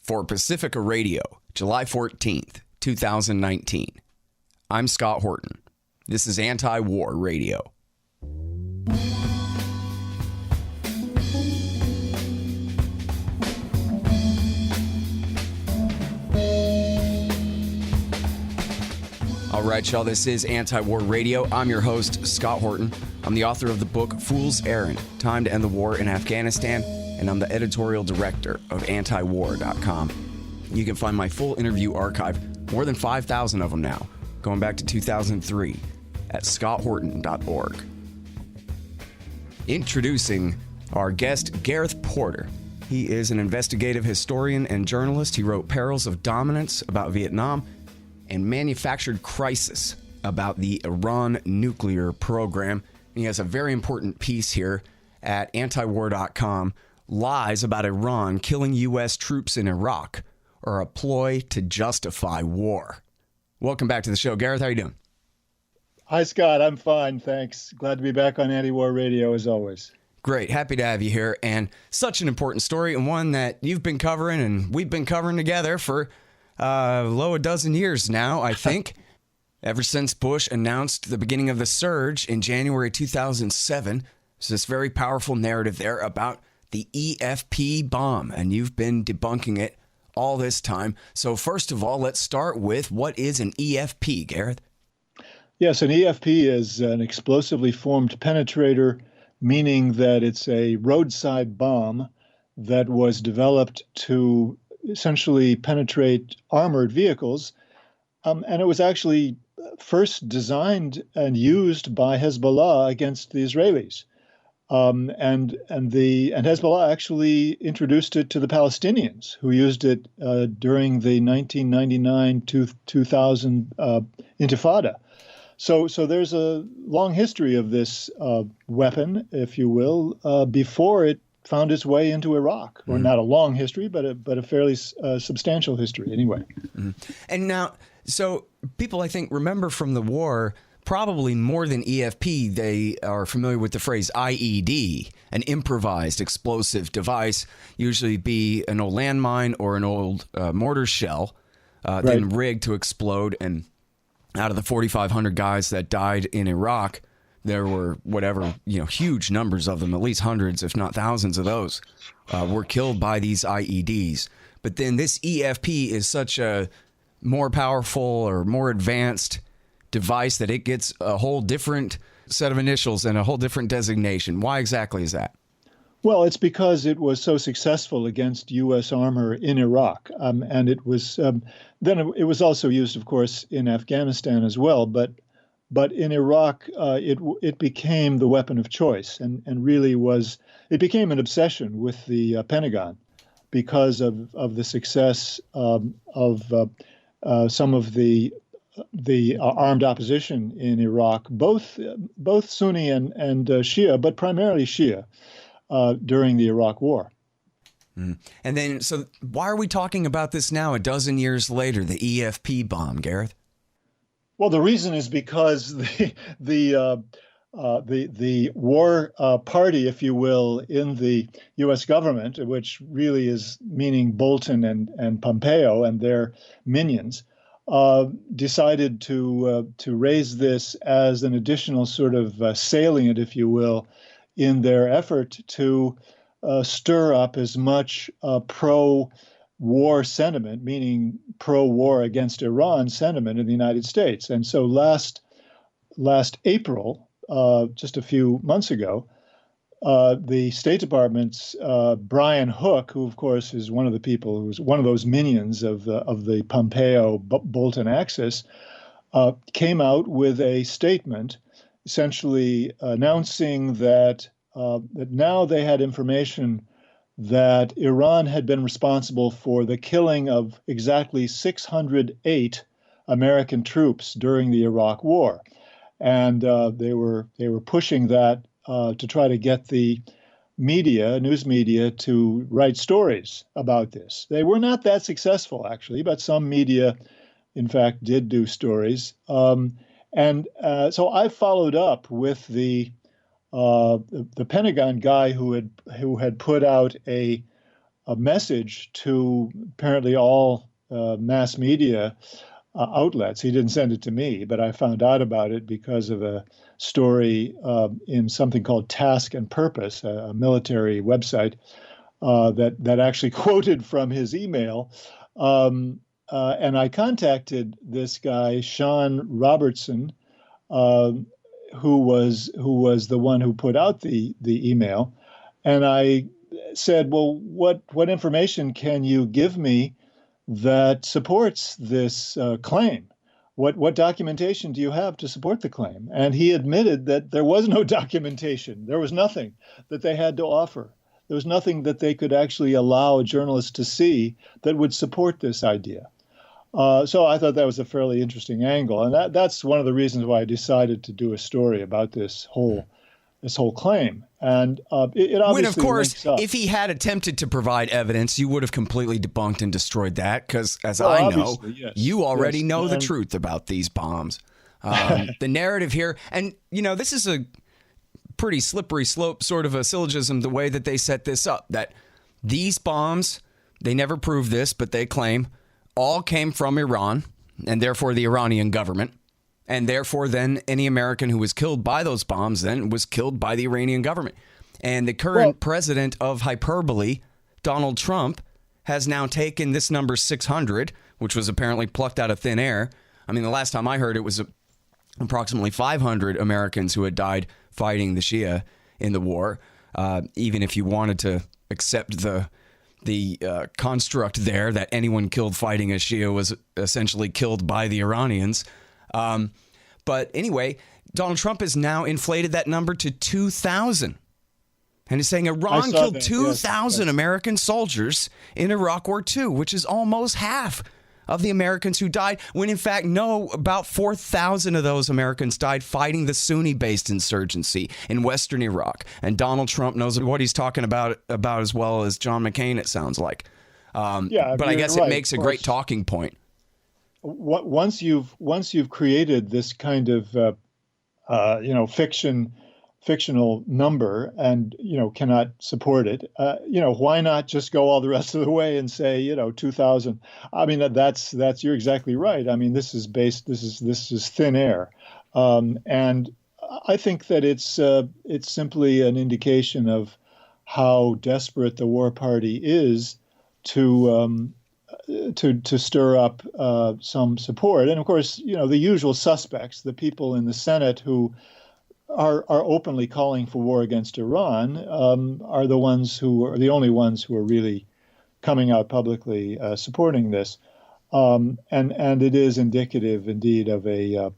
for Pacifica Radio, July 14th, 2019. I'm Scott Horton. This is Anti-War Radio. All right, y'all, this is Anti-War Radio. I'm your host, Scott Horton. I'm the author of the book Fool's Errand, Time to End the War in Afghanistan, and I'm the editorial director of antiwar.com. You can find my full interview archive, more than 5,000 of them now, going back to 2003, at scotthorton.org. Introducing our guest, Gareth Porter. He is an investigative historian and journalist. He wrote Perils of Dominance about Vietnam and Manufactured Crisis about the Iran nuclear program. He has a very important piece here at antiwar.com, Lies about Iran killing U.S. troops in Iraq are a ploy to justify war. Welcome back to the show. Gareth, how are you doing? Hi, Scott. I'm fine, thanks. Glad to be back on Anti-War Radio, as always. Great. Happy to have you here. And such an important story, and one that you've been covering and we've been covering together for a dozen years now, I think. Ever since Bush announced the beginning of the surge in January 2007. There's this very powerful narrative there about the EFP bomb, and you've been debunking it all this time. So first of all, let's start with, what is an EFP, Gareth? Yes, an EFP is an explosively formed penetrator, meaning that it's a roadside bomb that was developed to essentially penetrate armored vehicles. And it was actually first designed and used by Hezbollah against the Israelis. And Hezbollah actually introduced it to the Palestinians, who used it during the 1999-2000 Intifada. So there's a long history of this weapon, if you will, before it found its way into Iraq. Or not a long history, but a fairly substantial history anyway. Mm-hmm. And now, so people, I think, remember from the war, probably more than EFP, they are familiar with the phrase IED, an improvised explosive device, usually be an old landmine or an old mortar shell, then rigged to explode. And out of the 4,500 guys that died in Iraq, there were huge numbers of them, at least hundreds, if not thousands of those, were killed by these IEDs. But then this EFP is such a more powerful or more advanced device that it gets a whole different set of initials and a whole different designation. Why exactly is that? Well, it's because it was so successful against U.S. armor in Iraq, and it was then it was also used, of course, in Afghanistan as well. But in Iraq, it became the weapon of choice, and really it became an obsession with the Pentagon because of the success of some of the armed opposition in Iraq, both Sunni and Shia, but primarily Shia, during the Iraq War. Mm. And then, so why are we talking about this now, a dozen years later, the EFP bomb, Gareth? Well, the reason is because the war party, if you will, in the U.S. government, which really is meaning Bolton and Pompeo and their minions, decided to raise this as an additional sort of salient, if you will, in their effort to stir up as much pro-war sentiment, meaning pro-war against Iran sentiment in the United States. And so last April, just a few months ago, the State Department's Brian Hook, who of course is one of the people who was one of those minions of the Pompeo-Bolton axis, came out with a statement essentially announcing that now they had information that Iran had been responsible for the killing of exactly 608 American troops during the Iraq War, and they were pushing that to try to get the news media, to write stories about this. They were not that successful, actually, but some media, in fact, did do stories. So I followed up with the Pentagon guy who had put out a a message to apparently all mass media outlets. He didn't send it to me, but I found out about it because of a story in something called Task and Purpose, a military website that actually quoted from his email. And I contacted this guy, Sean Robertson, who was the one who put out the email, and I said, "Well, what information can you give me that supports this claim? What documentation do you have to support the claim?" And he admitted that there was no documentation. There was nothing that they had to offer. There was nothing that they could actually allow a journalist to see that would support this idea. So I thought that was a fairly interesting angle, and that's one of the reasons why I decided to do a story about this whole claim. And it obviously when, of course, links up. if he had attempted to provide evidence, you would have completely debunked and destroyed that, because as Well, I know, obviously, yes. you already Yes. know the And- truth about these bombs. The narrative here, and this is a pretty slippery slope, sort of a syllogism, the way that they set this up, that these bombs, they never prove this, but they claim all came from Iran, and therefore the Iranian government. And therefore, then any American who was killed by those bombs then was killed by the Iranian government. And the current president of hyperbole, Donald Trump, has now taken this number 600, which was apparently plucked out of thin air. I mean, the last time I heard it was approximately 500 Americans who had died fighting the Shia in the war. Even if you wanted to accept the construct there that anyone killed fighting a Shia was essentially killed by the Iranians. But anyway, Donald Trump has now inflated that number to 2,000. And he's saying Iran killed 2,000 American soldiers in Iraq War II, which is almost half of the Americans who died, when in fact, no, about 4,000 of those Americans died fighting the Sunni-based insurgency in Western Iraq. And Donald Trump knows what he's talking about as well as John McCain, it sounds like. But I guess it makes a great talking point. Once you've created this kind of fictional number and cannot support it, why not just go all the rest of the way and say 2,000? I mean, that's you're exactly right. I mean, this is thin air, and I think that it's simply an indication of how desperate the war party is to stir up some support. And of course, the usual suspects, the people in the Senate who are openly calling for war against Iran, are the only ones who are really coming out publicly supporting this. And it is indicative indeed of an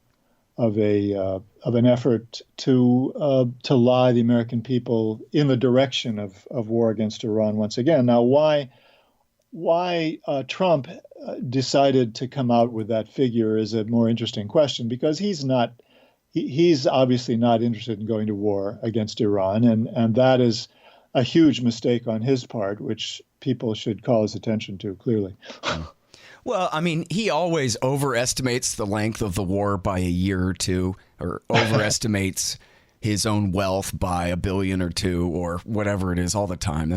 effort to lie the American people in the direction of war against Iran once again. Now, why Trump decided to come out with that figure is a more interesting question, because he's obviously not interested in going to war against Iran, and that is a huge mistake on his part, which people should call his attention to, clearly. Well, I mean, he always overestimates the length of the war by a year or two, or overestimates his own wealth by $1 billion or $2 billion or whatever it is all the time.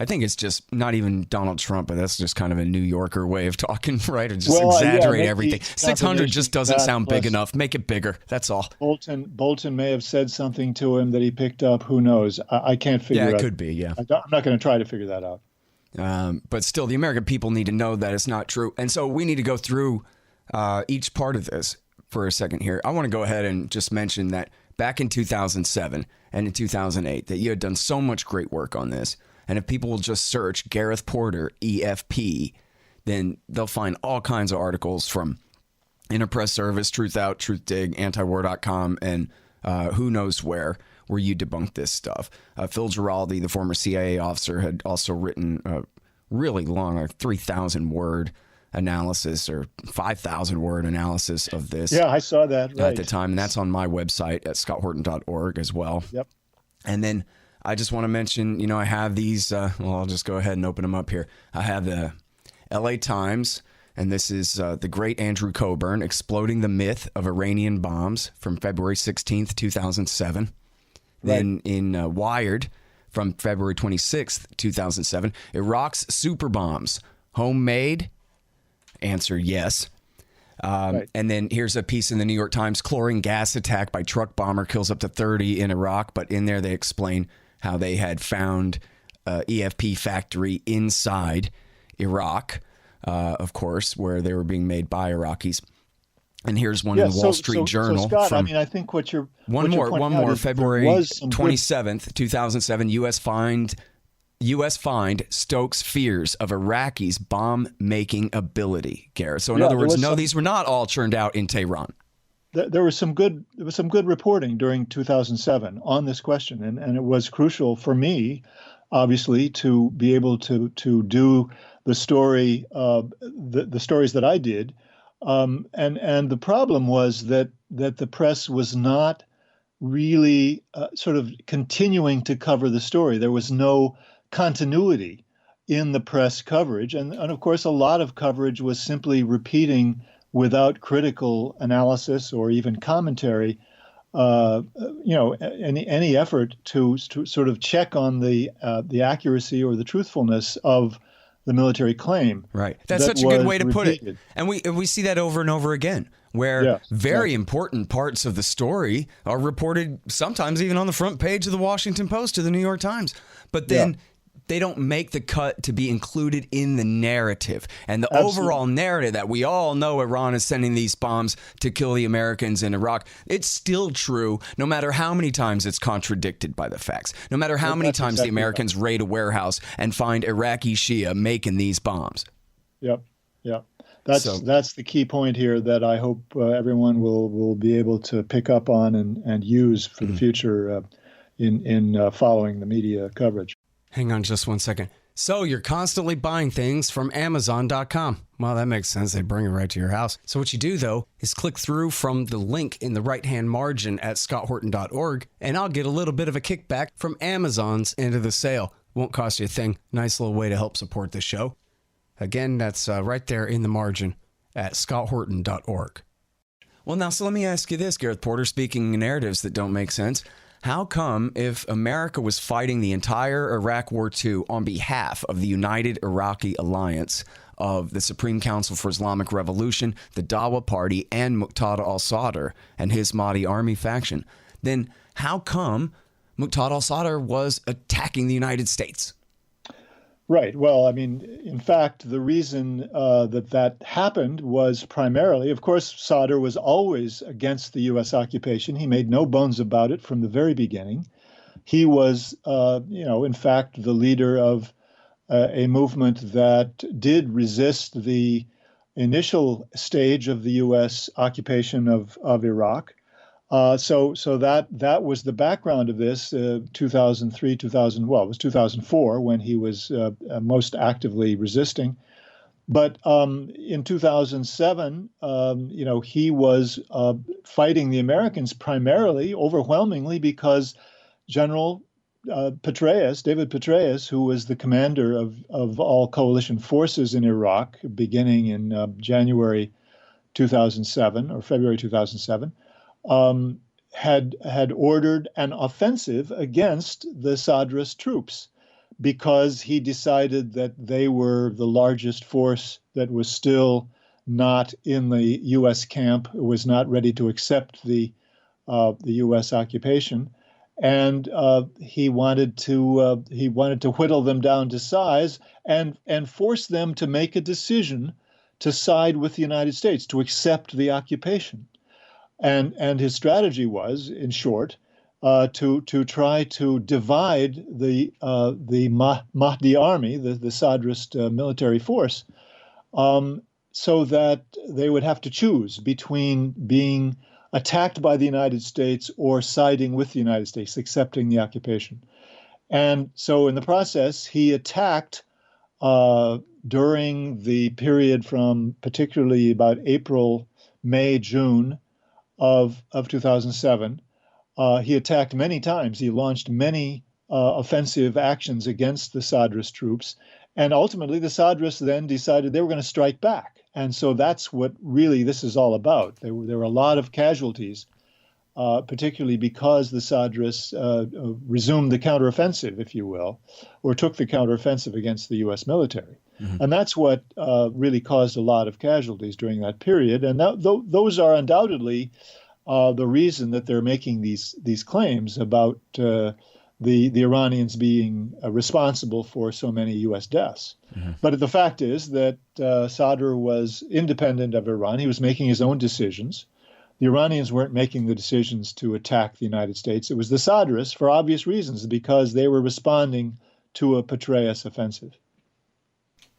I think it's just not even Donald Trump, but that's just kind of a New Yorker way of talking, right? Or just exaggerate everything. 600 just doesn't sound big enough. Make it bigger. That's all. Bolton may have said something to him that he picked up. Who knows? I can't figure out. Yeah, it could be, yeah. I'm not going to try to figure that out. But still, the American people need to know that it's not true. And so we need to go through each part of this for a second here. I want to go ahead and just mention that back in 2007 and in 2008, that you had done so much great work on this. And if people will just search Gareth Porter, EFP, then they'll find all kinds of articles from Interpress Service, Truth Out, Truth Dig, Antiwar.com, and who knows where you debunked this stuff. Phil Giraldi, the former CIA officer, had also written a really long, 3,000-word analysis or 5,000-word analysis of this. Yeah, I saw that right at the time, and that's on my website at scotthorton.org as well. Yep. And then I just want to mention, I have these, I'll just go ahead and open them up here. I have the LA Times, and this is the great Andrew Coburn, Exploding the Myth of Iranian Bombs from February 16th, 2007. Right. Then in Wired, from February 26th, 2007. Iraq's super bombs, homemade? Answer, yes. Right. And then here's a piece in the New York Times. Chlorine gas attack by truck bomber kills up to 30 in Iraq. But in there they explain how they had found EFP factory inside Iraq, of course, where they were being made by Iraqis. And here's one in the Wall Street Journal. So Scott, I mean, I think what you're one more. February 27th, 2007. U.S. fined stokes fears of Iraqis' bomb-making ability. Gareth. So in other words, these were not all churned out in Tehran. There was some good reporting during 2007 on this question, and it was crucial for me, obviously, to be able to do the story, the stories that I did. And the problem was that the press was not really sort of continuing to cover the story. There was no continuity in the press coverage. And of course, a lot of coverage was simply repeating without critical analysis or even commentary, any effort to sort of check on the accuracy or the truthfulness of the military claim. Right. That's such a good way to put it. And we see that over and over again, where very important parts of the story are reported sometimes even on the front page of the Washington Post or the New York Times. But then they don't make the cut to be included in the narrative. And the overall narrative that we all know Iran is sending these bombs to kill the Americans in Iraq, it's still true no matter how many times it's contradicted by the facts, no matter how many times the Americans raid a warehouse and find Iraqi Shia making these bombs. Yep. That's the key point here that I hope everyone will be able to pick up on and use for the future in following the media coverage. Hang on just one second. So you're constantly buying things from Amazon.com. Well, that makes sense. They bring it right to your house. So what you do, though, is click through from the link in the right-hand margin at scotthorton.org, and I'll get a little bit of a kickback from Amazon's end of the sale. Won't cost you a thing. Nice little way to help support the show. Again, that's right there in the margin at scotthorton.org. Well, now, so let me ask you this, Gareth Porter, speaking in narratives that don't make sense. How come, if America was fighting the entire Iraq War II on behalf of the United Iraqi Alliance of the Supreme Council for Islamic Revolution, the Dawa Party, and Muqtada al-Sadr and his Mahdi army faction, then how come Muqtada al-Sadr was attacking the United States? Right. Well, I mean, in fact, the reason that happened was primarily, of course, Sadr was always against the U.S. occupation. He made no bones about it from the very beginning. He was, in fact, the leader of a movement that did resist the initial stage of the U.S. occupation of Iraq. So that was the background of this. 2003, it was 2004 when he was most actively resisting. But in 2007, he was fighting the Americans primarily, overwhelmingly, because General David Petraeus, who was the commander of all coalition forces in Iraq, beginning in January 2007 or February 2007. Had ordered an offensive against the Sadrist troops because he decided that they were the largest force that was still not in the U.S. camp, was not ready to accept the U.S. occupation, and he wanted to whittle them down to size and force them to make a decision to side with the United States, to accept the occupation. And his strategy was, in short, to try to divide the Mahdi army, the Sadrist military force, so that they would have to choose between being attacked by the United States or siding with the United States, accepting the occupation. And so in the process, he attacked during the period from particularly about April, May, June, of 2007, he attacked many times. He launched many offensive actions against the Sadrist troops. And ultimately, the Sadrists then decided they were going to strike back. And so that's what really this is all about. There were a lot of casualties particularly because the Sadrists resumed the counteroffensive, if you will, or took the counteroffensive against the U.S. military. Mm-hmm. And that's what really caused a lot of casualties during that period. And those are undoubtedly the reason that they're making these claims about the Iranians being responsible for so many U.S. deaths. Mm-hmm. But the fact is that Sadr was independent of Iran. He was making his own decisions. The Iranians weren't making the decisions to attack the United States. It was the Sadrists, for obvious reasons, because they were responding to a Petraeus offensive.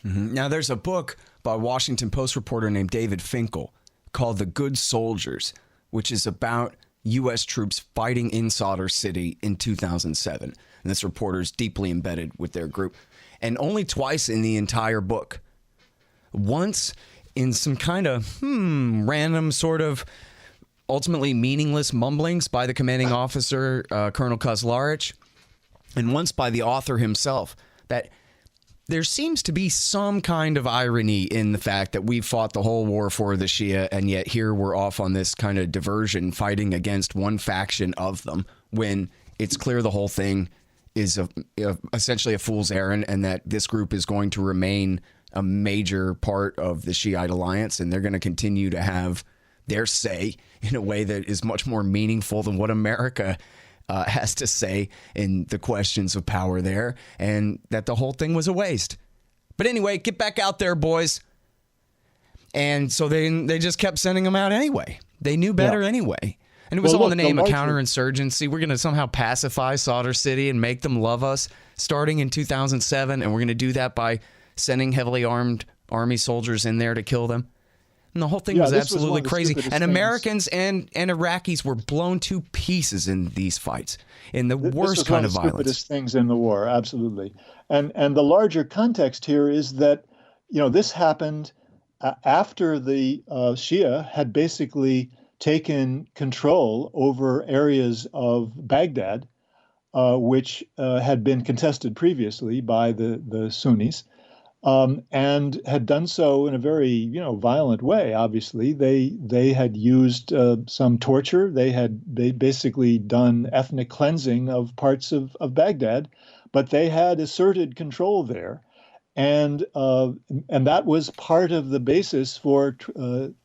Mm-hmm. Now, there's a book by a Washington Post reporter named David Finkel called The Good Soldiers, which is about U.S. troops fighting in Sadr City in 2007. And this reporter is deeply embedded with their group. And only twice in the entire book, once in some kind of random sort of ultimately meaningless mumblings by the commanding officer, Colonel Kozlarich, and once by the author himself, that there seems to be some kind of irony in the fact that we fought the whole war for the Shia, and yet here we're off on this kind of diversion fighting against one faction of them when it's clear the whole thing is essentially a fool's errand and that this group is going to remain a major part of the Shiite alliance, and they're going to continue to have their say in a way that is much more meaningful than what America has to say in the questions of power there, and that the whole thing was a waste. But anyway, get back out there, boys. And so they just kept sending them out anyway. They knew better anyway. And it was all in the name of counterinsurgency. We're going to somehow pacify Sadr City and make them love us starting in 2007, and we're going to do that by sending heavily armed army soldiers in there to kill them. And the whole thing was absolutely crazy. And Americans and Iraqis were blown to pieces in these fights, in the worst kind of violence. This was one of the stupidest things in the war, absolutely. And the larger context here is that, this happened after the Shia had basically taken control over areas of Baghdad, which had been contested previously by the Sunnis. And had done so in a very, violent way. Obviously, they had used some torture. They basically done ethnic cleansing of parts of Baghdad, but they had asserted control there, and that was part of the basis for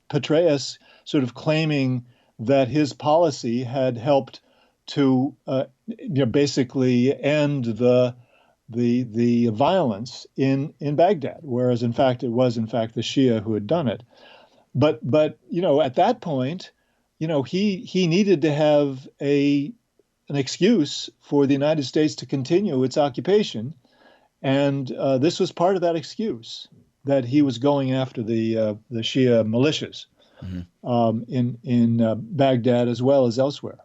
Petraeus sort of claiming that his policy had helped to basically end the violence in Baghdad, whereas in fact it was the Shia who had done it. But at that point, he needed to have an excuse for the United States to continue its occupation, and this was part of that excuse, that he was going after the Shia militias in Baghdad as well as elsewhere.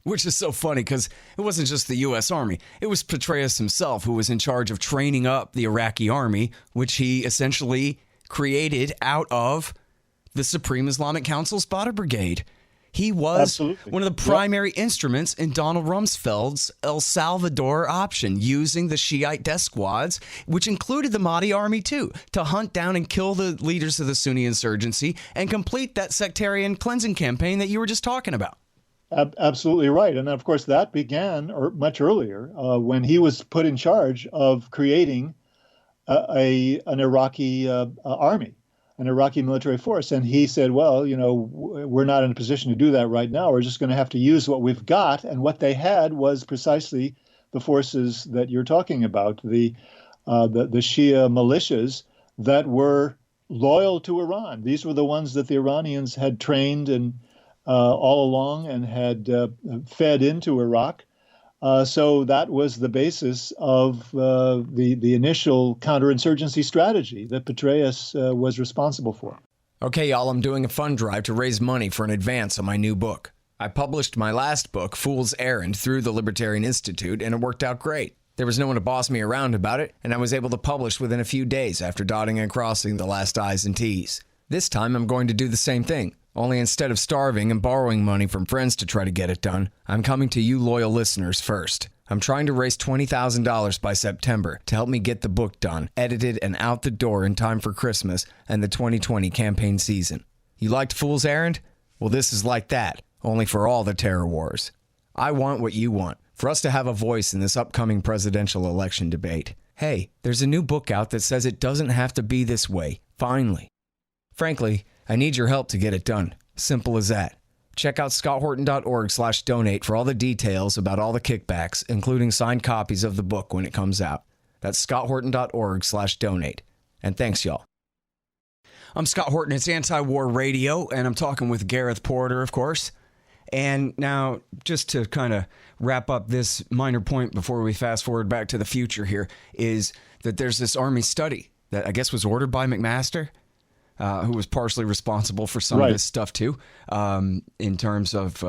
Which is so funny because it wasn't just the U.S. Army. It was Petraeus himself who was in charge of training up the Iraqi army, which he essentially created out of the Supreme Islamic Council Spotter Brigade. He was one of the primary instruments in Donald Rumsfeld's El Salvador option, using the Shiite death squads, which included the Mahdi army too, to hunt down and kill the leaders of the Sunni insurgency and complete that sectarian cleansing campaign that you were just talking about. Absolutely right. And of course, that began much earlier when he was put in charge of creating an Iraqi army, an Iraqi military force. And he said, well, we're not in a position to do that right now. We're just going to have to use what we've got. And what they had was precisely the forces that you're talking about, the Shia militias that were loyal to Iran. These were the ones that the Iranians had trained and all along and had fed into Iraq. So that was the basis of the initial counterinsurgency strategy that Petraeus was responsible for. Okay, y'all, I'm doing a fund drive to raise money for an advance on my new book. I published my last book, Fool's Errand, through the Libertarian Institute, and it worked out great. There was no one to boss me around about it, and I was able to publish within a few days after dotting and crossing the last I's and T's. This time, I'm going to do the same thing. Only instead of starving and borrowing money from friends to try to get it done, I'm coming to you loyal listeners first. I'm trying to raise $20,000 by September to help me get the book done, edited, and out the door in time for Christmas and the 2020 campaign season. You liked Fool's Errand? Well, this is like that, only for all the terror wars. I want what you want, for us to have a voice in this upcoming presidential election debate. Hey, there's a new book out that says it doesn't have to be this way, finally. Frankly, I need your help to get it done. Simple as that. Check out scotthorton.org/donate for all the details about all the kickbacks, including signed copies of the book when it comes out. That's scotthorton.org/donate. And thanks, y'all. I'm Scott Horton. It's Anti-War Radio, and I'm talking with Gareth Porter, of course. And now, just to kind of wrap up this minor point before we fast forward back to the future here, is that there's this Army study that I guess was ordered by McMaster, who was partially responsible for some of this stuff too, in terms of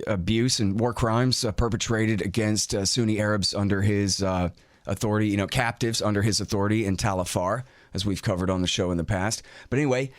abuse and war crimes perpetrated against Sunni Arabs under his authority, captives under his authority in Tal Afar, as we've covered on the show in the past. But anyway,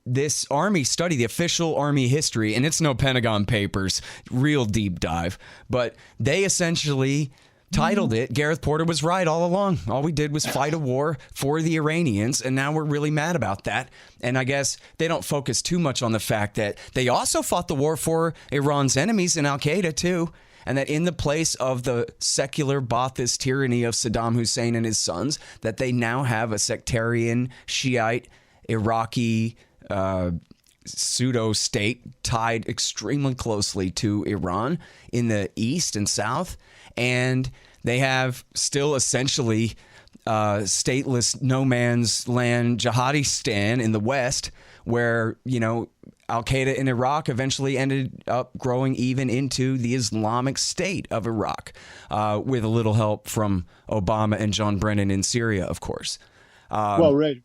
this Army study, the official Army history, and it's no Pentagon Papers, real deep dive, but they essentially titled it, Gareth Porter was right all along. All we did was fight a war for the Iranians, and now we're really mad about that. And I guess they don't focus too much on the fact that they also fought the war for Iran's enemies in Al-Qaeda too, and that in the place of the secular Ba'athist tyranny of Saddam Hussein and his sons, that they now have a sectarian Shiite Iraqi pseudo-state tied extremely closely to Iran in the east and south. And they have still essentially stateless no man's land jihadistan in the west, where, Al-Qaeda in Iraq eventually ended up growing even into the Islamic State of Iraq, with a little help from Obama and John Brennan in Syria, of course. Well, right.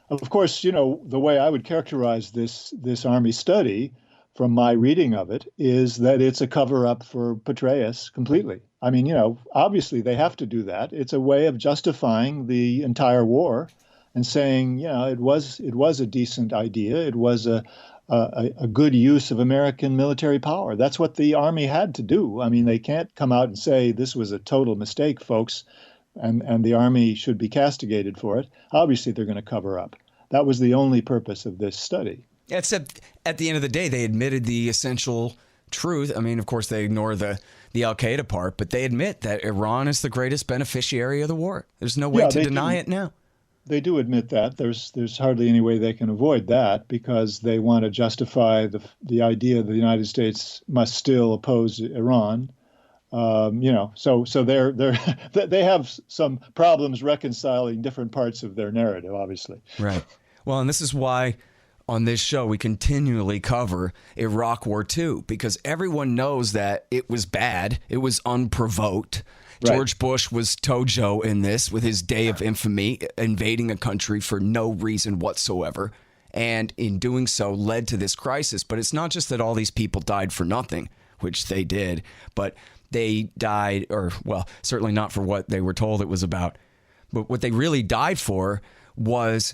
Of course, the way I would characterize this Army study from my reading of it is that it's a cover-up for Petraeus completely. I mean, obviously they have to do that. It's a way of justifying the entire war and saying, it was a decent idea. It was a good use of American military power. That's what the Army had to do. I mean, they can't come out and say this was a total mistake, folks, and the Army should be castigated for it. Obviously, they're going to cover up. That was the only purpose of this study. Except at the end of the day, they admitted the essential truth. I mean, of course, they ignore the Al-Qaeda part, but they admit that Iran is the greatest beneficiary of the war. There's no way to deny it now. They do admit that. There's hardly any way they can avoid that, because they want to justify the idea that the United States must still oppose Iran. So they have some problems reconciling different parts of their narrative, obviously. Right. Well, and this is why on this show we continually cover Iraq War II, because everyone knows that it was bad. It was unprovoked. Right. George Bush was Tojo in this with his day of infamy, invading a country for no reason whatsoever. And in doing so led to this crisis. But it's not just that all these people died for nothing, which they did, but they died, or, well, certainly not for what they were told it was about. But what they really died for was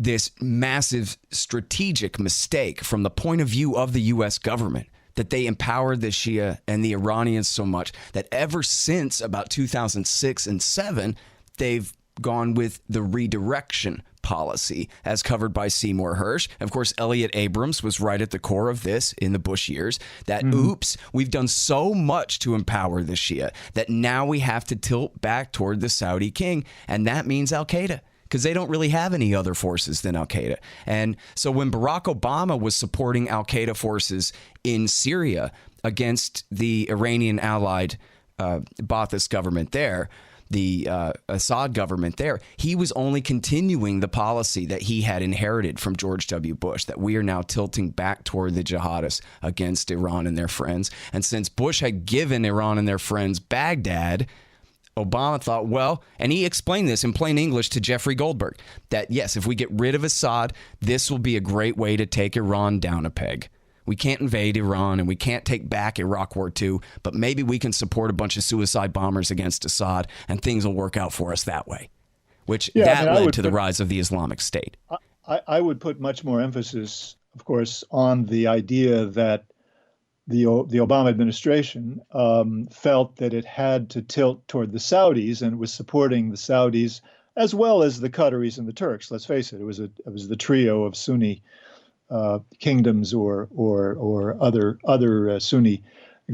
this massive strategic mistake from the point of view of the U.S. government, that they empowered the Shia and the Iranians so much that ever since about 2006 and 2007, they've gone with the redirection policy as covered by Seymour Hersh. Of course, Elliott Abrams was right at the core of this in the Bush years, that, oops, we've done so much to empower the Shia that now we have to tilt back toward the Saudi king. And that means Al-Qaeda, because they don't really have any other forces than Al-Qaeda. And so when Barack Obama was supporting Al-Qaeda forces in Syria against the Iranian allied Ba'athist government there, the Assad government there, he was only continuing the policy that he had inherited from George W. Bush, that we are now tilting back toward the jihadists against Iran and their friends. And since Bush had given Iran and their friends Baghdad, Obama thought, well, and he explained this in plain English to Jeffrey Goldberg, that yes, if we get rid of Assad, this will be a great way to take Iran down a peg. We can't invade Iran and we can't take back Iraq War II, but maybe we can support a bunch of suicide bombers against Assad and things will work out for us that way, which led to the rise of the Islamic State. I would put much more emphasis, of course, on the idea that the Obama administration felt that it had to tilt toward the Saudis and was supporting the Saudis as well as the Qataris and the Turks. Let's face it, it was the trio of Sunni kingdoms or other Sunni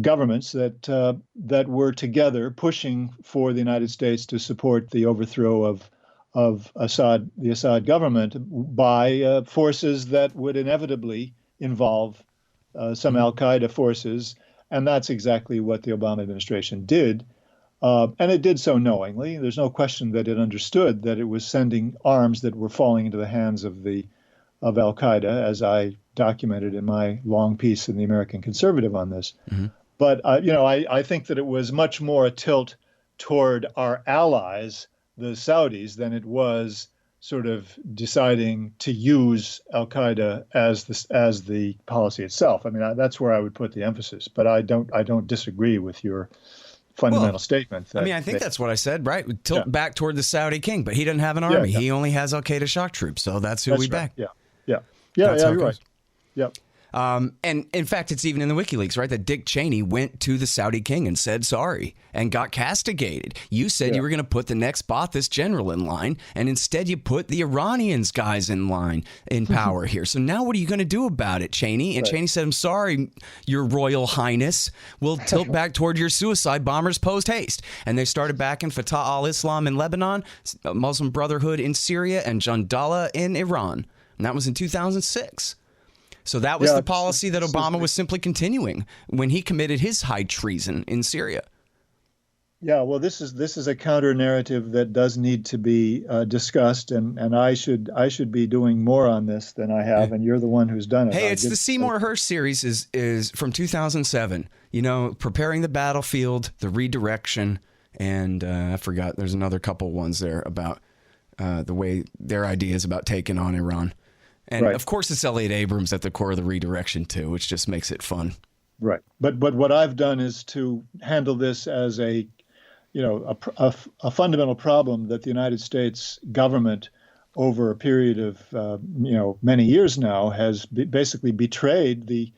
governments that were together pushing for the United States to support the overthrow of the Assad government by forces that would inevitably involve some al-Qaeda forces, and that's exactly what the Obama administration did. And it did so knowingly. There's no question that it understood that it was sending arms that were falling into the hands of al-Qaeda, as I documented in my long piece in the American Conservative on this. Mm-hmm. But I think that it was much more a tilt toward our allies, the Saudis, than it was sort of deciding to use al-Qaeda as the policy itself. I mean, that's where I would put the emphasis. But I don't disagree with your fundamental statement. I think that's what I said, right? We tilt back toward the Saudi king, but he doesn't have an army. Yeah. He only has al-Qaeda shock troops, so that's who we back. Yeah, you're right. Yep. And in fact, it's even in the WikiLeaks, right? That Dick Cheney went to the Saudi king and said sorry and got castigated. You said you were going to put the next Ba'athist general in line, and instead you put the Iranians guys in line in power here. So now what are you going to do about it, Cheney? And Cheney said, I'm sorry, Your Royal Highness. We'll tilt back toward your suicide bombers post haste. And they started backing Fatah al-Islam in Lebanon, Muslim Brotherhood in Syria, and Jandallah in Iran. And that was in 2006. So that was the policy that Obama was simply continuing when he committed his high treason in Syria. Yeah, well, this is a counter narrative that does need to be discussed, and I should be doing more on this than I have, and you're the one who's done it. Hey, it's the Seymour Hersh series is from 2007. Preparing the battlefield, the redirection, and I forgot. There's another couple ones there about the way their ideas about taking on Iran. And of course, it's Elliot Abrams at the core of the redirection too, which just makes it fun. Right, but what I've done is to handle this as a fundamental problem that the United States government, over a period of many years now, has basically betrayed the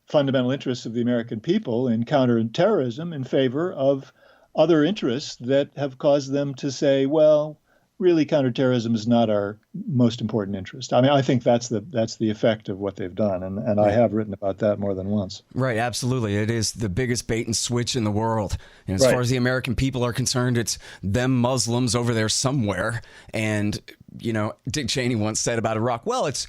fundamental interests of the American people in counterterrorism in favor of other interests that have caused them to say, well, really, counterterrorism is not our most important interest. I mean, I think that's the effect of what they've done, and I have written about that more than once. Right, absolutely. It is the biggest bait and switch in the world. And as far as the American people are concerned, it's them Muslims over there somewhere. And, Dick Cheney once said about Iraq, well, it's,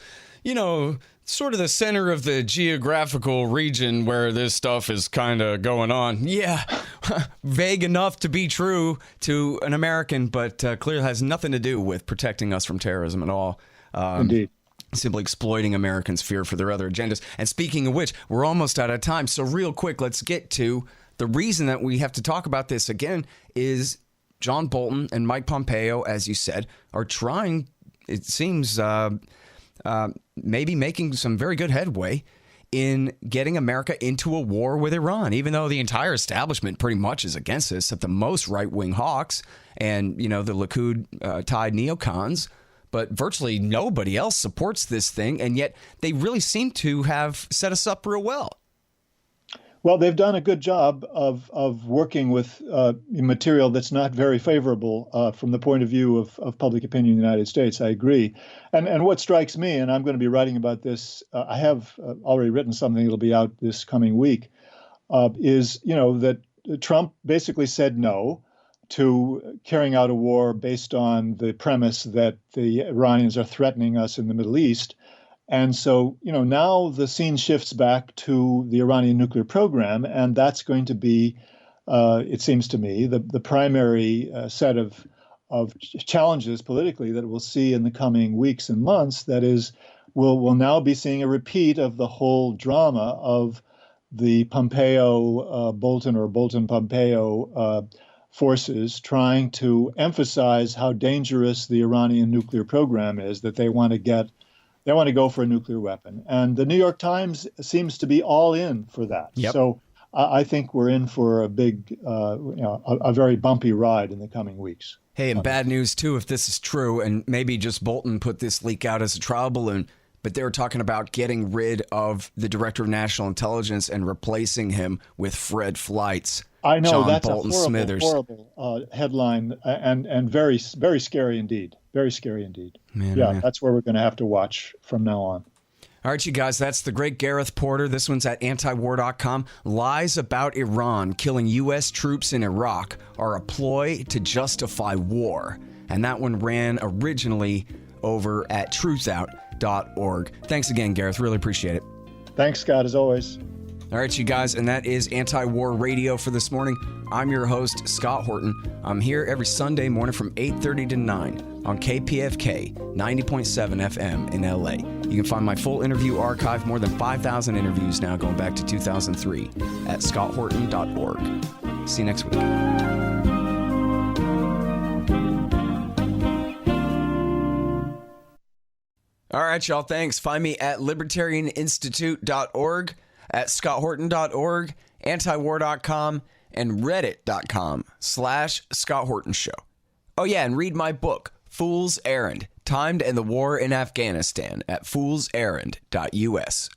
sort of the center of the geographical region where this stuff is kind of going on. Yeah, vague enough to be true to an American, but clearly has nothing to do with protecting us from terrorism at all. Indeed. Simply exploiting Americans' fear for their other agendas. And speaking of which, we're almost out of time. So real quick, let's get to the reason that we have to talk about this again is John Bolton and Mike Pompeo, as you said, are trying, it seems, maybe making some very good headway in getting America into a war with Iran, even though the entire establishment pretty much is against this, except the most right-wing hawks and, the Likud-tied neocons. But virtually nobody else supports this thing, and yet they really seem to have set us up real well. Well, they've done a good job of working with material that's not very favorable from the point of view of public opinion in the United States. I agree. And what strikes me, and I'm going to be writing about this, I have already written something that'll be out this coming week, is, that Trump basically said no to carrying out a war based on the premise that the Iranians are threatening us in the Middle East. And so, now the scene shifts back to the Iranian nuclear program, and that's going to be, it seems to me, the primary set of challenges politically that we'll see in the coming weeks and months. That is, we'll now be seeing a repeat of the whole drama of the Pompeo-Bolton or Bolton-Pompeo forces trying to emphasize how dangerous the Iranian nuclear program is, that they want to go for a nuclear weapon. And the New York Times seems to be all in for that. Yep. So I think we're in for a big, a very bumpy ride in the coming weeks. Hey, and bad news, too, if this is true, and maybe just Bolton put this leak out as a trial balloon, but they were talking about getting rid of the Director of National Intelligence and replacing him with Fred Fleitz. I know, John that's Bolton a horrible headline, and very, very scary indeed. Very scary indeed. Man. That's where we're going to have to watch from now on. All right, you guys, that's the great Gareth Porter. This one's at antiwar.com. Lies about Iran killing U.S. troops in Iraq are a ploy to justify war. And that one ran originally over at truthout.org. Thanks again, Gareth. Really appreciate it. Thanks, Scott, as always. All right, you guys, and that is Anti-War Radio for this morning. I'm your host, Scott Horton. I'm here every Sunday morning from 8:30 to 9 on KPFK 90.7 FM in LA. You can find my full interview archive, more than 5,000 interviews now going back to 2003 at scotthorton.org. See you next week. All right, y'all, thanks. Find me at libertarianinstitute.org, at scotthorton.org, antiwar.com, and reddit.com/Scott Horton Show. Oh, yeah, and read my book, Fool's Errand, Time to End the War in Afghanistan, at foolserrand.us.